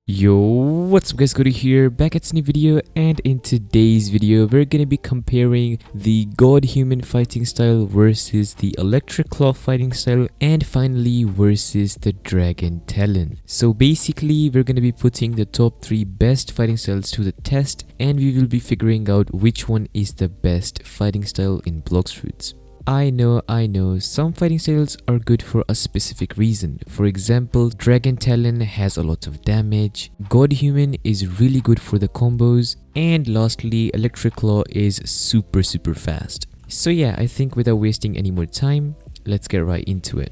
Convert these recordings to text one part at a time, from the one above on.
Yo, what's up guys, Cody here, back at a new video, and in today's video we're gonna be comparing the Godhuman fighting style versus the Electric Claw fighting style, and finally versus the Dragon Talon. So basically we're gonna be putting the top 3 best fighting styles to the test, and we will be figuring out which one is the best fighting style in Blox Fruits. I know, some fighting styles are good for a specific reason. For example, Dragon Talon has a lot of damage, Godhuman is really good for the combos, and lastly, Electric Claw is super fast. So yeah, I think without wasting any more time, let's get right into it.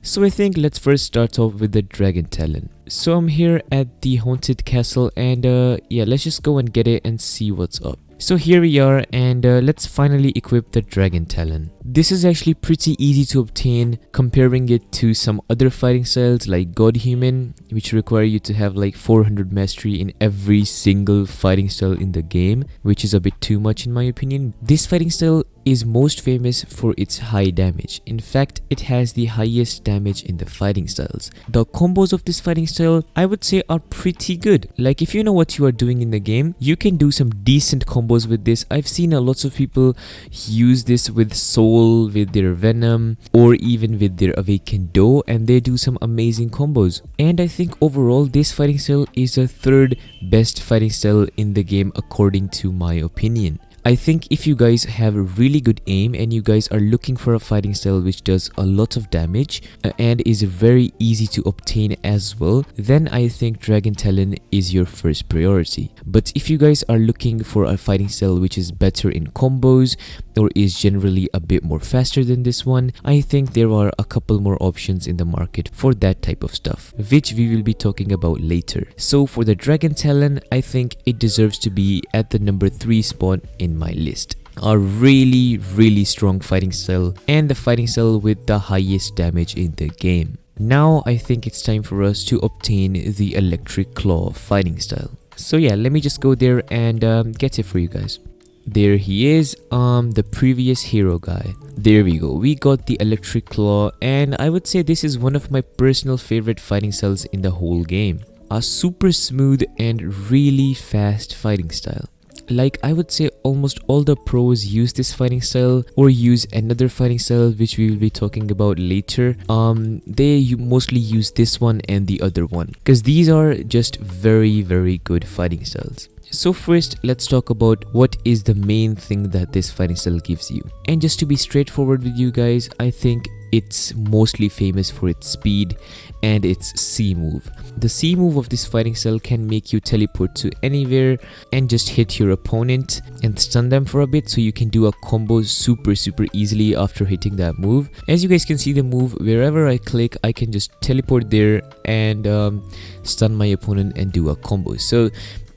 So I think let's first start off with the Dragon Talon. So I'm here at the Haunted Castle, and yeah, let's just go and get it and see what's up. So here we are, and let's finally equip the Dragon Talon. This is actually pretty easy to obtain comparing it to some other fighting styles like Godhuman, which require you to have like 400 mastery in every single fighting style in the game, which is a bit too much in my opinion. This fighting style is most famous for its high damage. In fact, it has the highest damage in the fighting styles. The combos of this fighting style, I would say, are pretty good. Like, if you know what you are doing in the game, you can do some decent combos with this. I've seen lots of people use this with Soul, with their Venom, or even with their Awakened Doe, and they do some amazing combos. And I think overall this fighting style is the third best fighting style in the game according to my opinion. I think if you guys have a really good aim and you guys are looking for a fighting style which does a lot of damage and is very easy to obtain as well, then I think Dragon Talon is your first priority. But if you guys are looking for a fighting style which is better in combos or is generally a bit more faster than this one, I think there are a couple more options in the market for that type of stuff, which we will be talking about later. So for the Dragon Talon, I think it deserves to be at the number 3 spot in my list. A really strong fighting style, and the fighting style with the highest damage in the game. Now I think it's time for us to obtain the Electric Claw fighting style. So yeah, let me just go there and get it for you guys. There he is, the previous hero guy. There we go, we got the Electric Claw, and I would say this is one of my personal favorite fighting styles in the whole game. A super smooth and really fast fighting style. Like, I would say almost all the pros use this fighting style or use another fighting style which we will be talking about later. They mostly use this one and the other one because these are just very good fighting styles. So first, let's talk about what is the main thing that this fighting style gives you. And just to be straightforward with you guys, I think it's mostly famous for its speed and its C move. The C move of this fighting style can make you teleport to anywhere and just hit your opponent and stun them for a bit, so you can do a combo super easily after hitting that move. As you guys can see, the move, wherever I click, I can just teleport there and stun my opponent and do a combo. So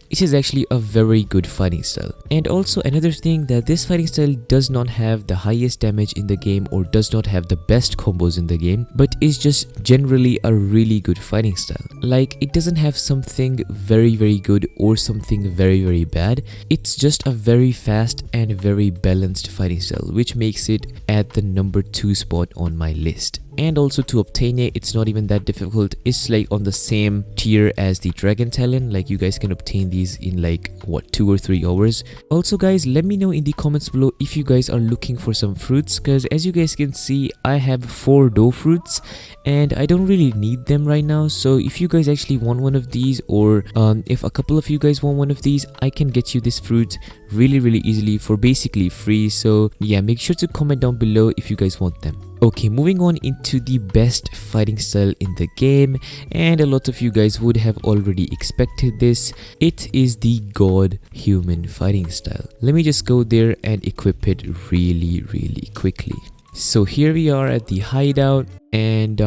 it is actually a very good fighting style. And also another thing, that this fighting style does not have the highest damage in the game or does not have the best combos in the game, but is just generally a really good fighting style. Like, it doesn't have something very good or something very bad. It's just a very fast and very balanced fighting style, which makes it at the number 2 spot on my list. And also to obtain it, it's not even that difficult. It's like on the same tier as the Dragon Talon. Like, you guys can obtain these in like what, 2 or 3 hours. Also guys, let me know in the comments below if you guys are looking for some fruits, because as you guys can see, I have 4 dough fruits and I don't really need them right now. So if you guys actually want one of these, or if a couple of you guys want one of these, I can get you this fruit really easily for basically free. So yeah, make sure to comment down below if you guys want them. Okay, moving on into the best fighting style in the game, and a lot of you guys would have already expected this. It is the Godhuman fighting style. Let me just go there and equip it really quickly. So here we are at the hideout, and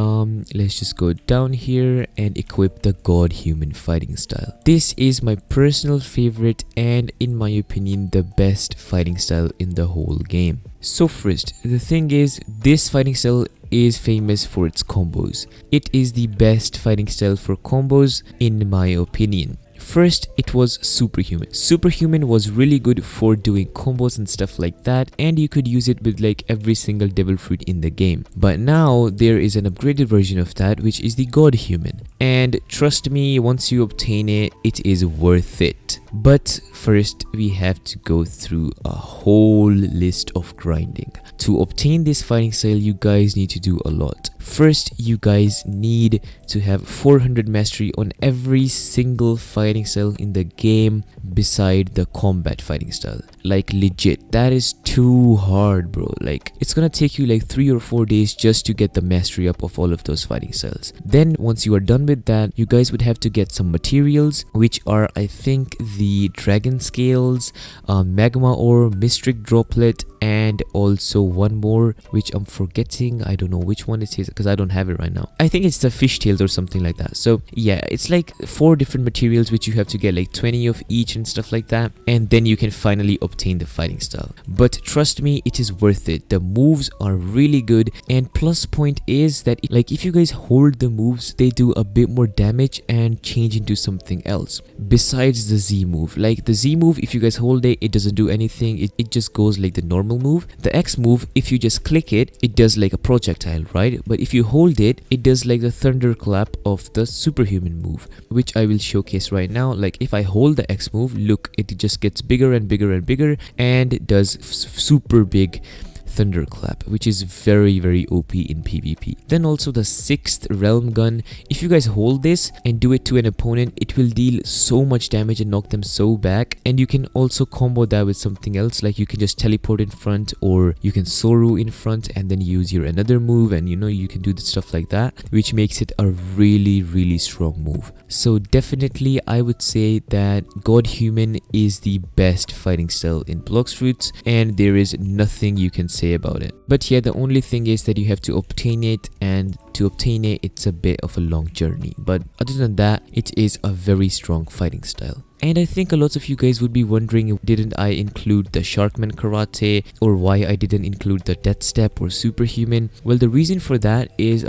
let's just go down here and equip the Godhuman fighting style. This is my personal favorite and in my opinion the best fighting style in the whole game. So first, the thing is, this fighting style is famous for its combos. It is the best fighting style for combos in my opinion. First, it was Superhuman. Superhuman was really good for doing combos and stuff like that, and you could use it with like every single devil fruit in the game. But now there is an upgraded version of that, which is the Godhuman. And trust me, once you obtain it, it is worth it. But first, we have to go through a whole list of grinding. To obtain this fighting style, you guys need to do a lot. First, you guys need to have 400 mastery on every single fighting style in the game beside the combat fighting style. Like legit, that is too hard, bro. Like it's gonna take you like 3 or 4 days just to get the mastery up of all of those fighting styles. Then once you are done with that, you guys would have to get some materials, which are I think the dragon scales, magma ore, mystic droplet, and also one more which I'm forgetting. I don't know which one it is because I don't have it right now. I think it's the fish tails or something like that. So yeah, it's like 4 different materials which you have to get like 20 of each and stuff like that, and then you can finally obtain the fighting style. But trust me, it is worth it. The moves are really good, and plus point is that like if you guys hold the moves, they do a bit more damage and change into something else besides the Z move. Like the Z move, if you guys hold it, it doesn't do anything. It just goes like the normal move. The X move, if you just click it, it does like a projectile, right? But if you hold it, it does like the thunderclap of the Superhuman move, which I will showcase right now. Like if I hold the X move, look, it just gets bigger and bigger and bigger, and it does super big thunderclap, which is very OP in PvP. Then also the 6th realm gun, if you guys hold this and do it to an opponent, it will deal so much damage and knock them so back. And you can also combo that with something else, like you can just teleport in front, or you can Soru in front and then use your another move, and you know, you can do the stuff like that, which makes it a really strong move. So definitely I would say that Godhuman is the best fighting style in Blox Fruits, and there is nothing you can say about it. But yeah, the only thing is that you have to obtain it, and to obtain it, it's a bit of a long journey. But other than that, it is a very strong fighting style. And I think a lot of you guys would be wondering, didn't I include the Sharkman Karate, or why I didn't include the Death Step or Superhuman? Well, the reason for that is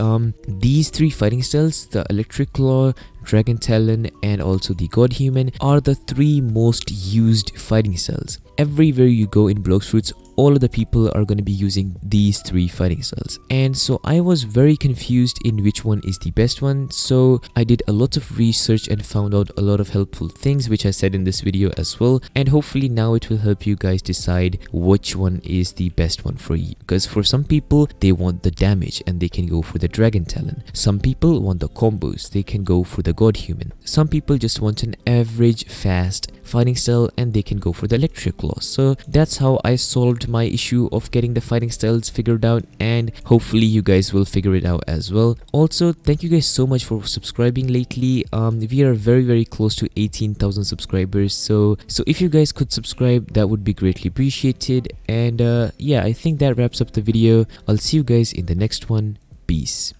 these 3 fighting styles, the Electric Claw, Dragon Talon, and also the Godhuman, are the 3 most used fighting styles. Everywhere you go in Blox Fruits, all of the people are going to be using these 3 fighting styles, and so I was very confused in which one is the best one. So I did a lot of research and found out a lot of helpful things, which I said in this video as well, and hopefully now it will help you guys decide which one is the best one for you. Because for some people, they want the damage and they can go for the Dragon Talon. Some people want the combos, they can go for the Godhuman. Some people just want an average fast fighting style and they can go for the Electric Claw. So that's how I solved my issue of getting the fighting styles figured out, and hopefully you guys will figure it out as well. Also, thank you guys so much for subscribing lately. We are very close to 18,000 subscribers, so if you guys could subscribe, that would be greatly appreciated. And yeah, I think that wraps up the video. I'll see you guys in the next one. Peace.